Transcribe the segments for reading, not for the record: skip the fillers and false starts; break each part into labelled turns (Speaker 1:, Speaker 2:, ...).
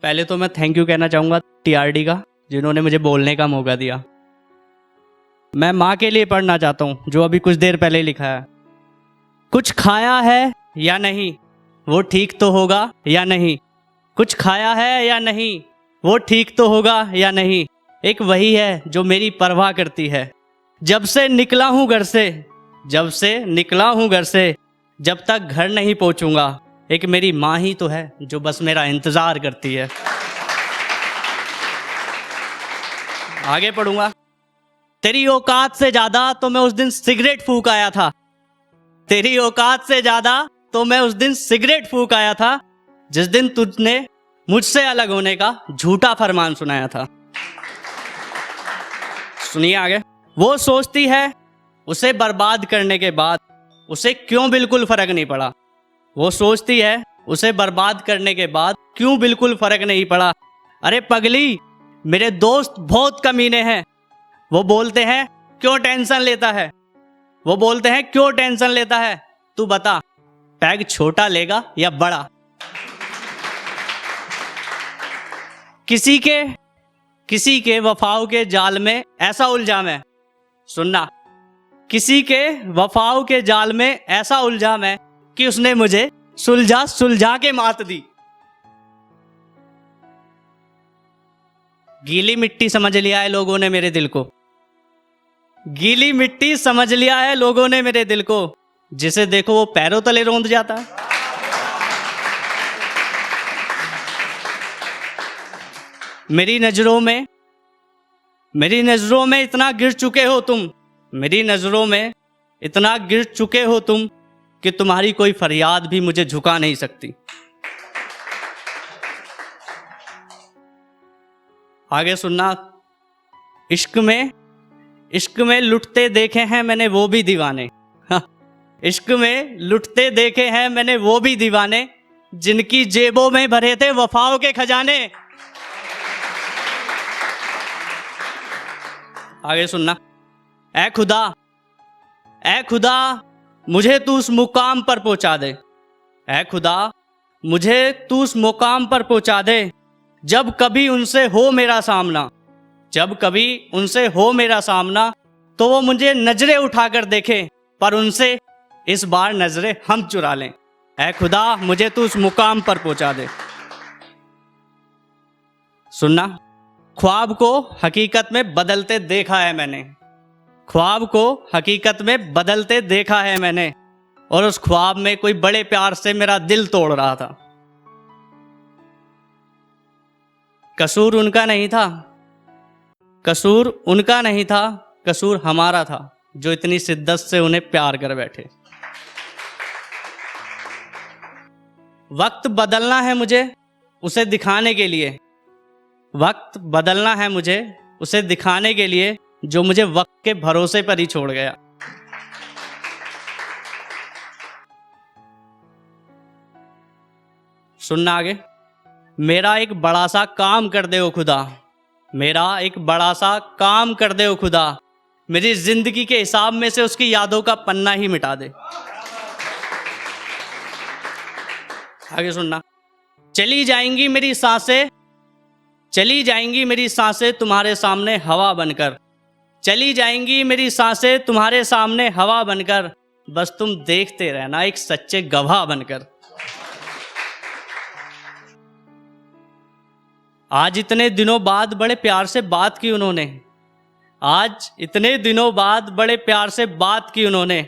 Speaker 1: पहले तो मैं थैंक यू कहना चाहूँगा टीआरडी का, जिन्होंने मुझे बोलने का मौका दिया। मैं माँ के लिए पढ़ना चाहता हूँ, जो अभी कुछ देर पहले लिखा है। कुछ खाया है या नहीं, वो ठीक तो होगा या नहीं। कुछ खाया है या नहीं, वो ठीक तो होगा या नहीं। एक वही है जो मेरी परवाह करती है। जब से निकला हूँ घर से, जब से निकला हूँ घर से, जब तक घर नहीं पहुँचूंगा, एक मेरी माँ ही तो है जो बस मेरा इंतज़ार करती है। आगे पढ़ूंगा। तेरी औकात से ज़्यादा तो मैं उस दिन सिगरेट फूंक आया था। तेरी औकात से ज़्यादा तो मैं उस दिन सिगरेट फूंक आया था, जिस दिन तुझने मुझसे अलग होने का झूठा फरमान सुनाया था। सुनिए आगे। वो सोचती है उसे बर्बाद करने के बाद उसे क्यों बिल्कुल फर्क नहीं पड़ा। वो सोचती है उसे बर्बाद करने के बाद क्यों बिल्कुल फर्क नहीं पड़ा। अरे पगली, मेरे दोस्त बहुत कमीने हैं। वो बोलते हैं क्यों टेंशन लेता है, वो बोलते हैं क्यों टेंशन लेता है। तू बता, पैग छोटा लेगा या बड़ा। किसी के वफाओं के जाल में ऐसा उलझा मैं। सुनना, किसी के वफाओं के जाल में ऐसा उलझा मैं कि उसने मुझे सुलझा सुलझा के मात दी। गीली मिट्टी समझ लिया है लोगों ने मेरे दिल को। गीली मिट्टी समझ लिया है लोगों ने मेरे दिल को। जिसे देखो वो पैरों तले रौंद जाता है। मेरी नजरों में इतना गिर चुके हो तुम। मेरी नजरों में इतना गिर चुके हो तुम कि तुम्हारी कोई फरियाद भी मुझे झुका नहीं सकती। आगे सुनना। इश्क में लुटते देखे हैं मैंने वो भी दीवाने। इश्क में लुटते देखे हैं मैंने वो भी दीवाने, जिनकी जेबों में भरे थे वफाओं के खजाने। आगे सुनना। ऐ खुदा मुझे तू उस मुकाम पर पहुंचा दे। ऐ खुदा मुझे तू उस मुकाम पर पहुंचा दे, जब कभी उनसे हो मेरा सामना। जब कभी उनसे हो मेरा सामना तो वो मुझे नजरें उठाकर देखें, पर उनसे इस बार नजरें हम चुरा लें। ऐ खुदा मुझे तू उस मुकाम पर पहुंचा दे। सुनना। ख्वाब को हकीकत में बदलते देखा है मैंने। ख्वाब को हकीकत में बदलते देखा है मैंने, और उस ख्वाब में कोई बड़े प्यार से मेरा दिल तोड़ रहा था। कसूर उनका नहीं था, कसूर उनका नहीं था, कसूर हमारा था, जो इतनी शिद्दत से उन्हें प्यार कर बैठे। वक्त बदलना है मुझे उसे दिखाने के लिए। वक्त बदलना है मुझे उसे दिखाने के लिए, जो मुझे वक्त के भरोसे पर ही छोड़ गया। सुनना आगे। मेरा एक बड़ा सा काम कर दे ओ खुदा। मेरा एक बड़ा सा काम कर दे ओ खुदा। मेरी जिंदगी के हिसाब में से उसकी यादों का पन्ना ही मिटा दे। आगे सुनना। चली जाएंगी मेरी सांसें, चली जाएंगी मेरी सांसें तुम्हारे सामने हवा बनकर। चली जाएंगी मेरी सांसें तुम्हारे सामने हवा बनकर, बस तुम देखते रहना एक सच्चे गवाह बनकर। आज इतने दिनों बाद बड़े प्यार से बात की उन्होंने। आज इतने दिनों बाद बड़े प्यार से बात की उन्होंने।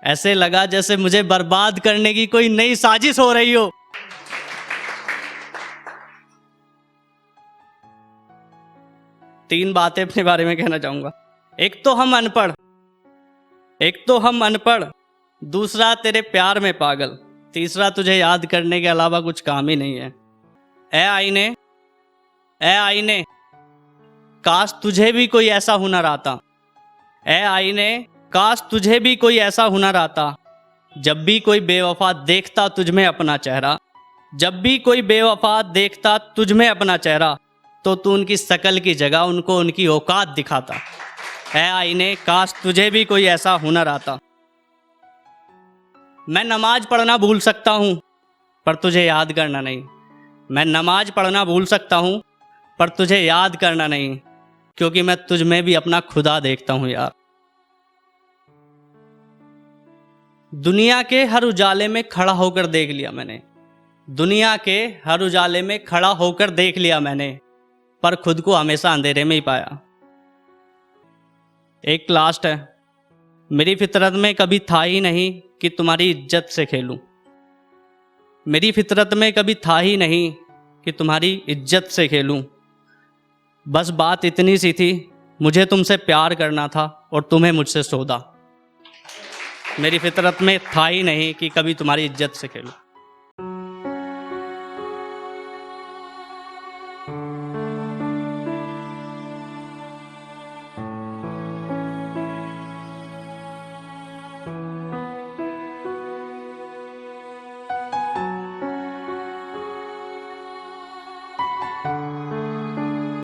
Speaker 1: ऐसे लगा जैसे मुझे बर्बाद करने की कोई नई साजिश हो रही हो। तीन बातें अपने बारे में कहना चाहूंगा। एक तो हम अनपढ़, दूसरा तेरे प्यार में पागल, तीसरा तुझे याद करने के अलावा कुछ काम ही नहीं है। ए आईने, काश तुझे भी कोई ऐसा हुनर आता। ए आईने, काश तुझे भी कोई ऐसा हुनर आता। जब भी कोई बेवफा देखता तुझ में अपना चेहरा, जब भी कोई बेवफा देखता तुझ में अपना चेहरा, तो तू उनकी शकल की जगह उनको उनकी औकात दिखाता। ऐ आईने, काश तुझे भी कोई ऐसा हुनर आता। मैं नमाज पढ़ना भूल सकता हूँ, पर तुझे याद करना नहीं। मैं नमाज पढ़ना भूल सकता हूँ पर तुझे याद करना नहीं, क्योंकि मैं तुझ में भी अपना खुदा देखता हूँ यार। दुनिया के हर उजाले में खड़ा होकर देख लिया मैंने, दुनिया के हर उजाले में खड़ा होकर देख लिया मैंने, पर खुद को हमेशा अंधेरे में ही पाया। एक लास्ट है, मेरी फितरत में कभी था ही नहीं कि तुम्हारी इज्जत से खेलूं। मेरी फितरत में कभी था ही नहीं कि तुम्हारी इज्जत से खेलूं। बस बात इतनी सी थी, मुझे तुमसे प्यार करना था और तुम्हें मुझसे सौदा। मेरी फितरत में था ही नहीं कि कभी तुम्हारी इज्जत से खेलूं।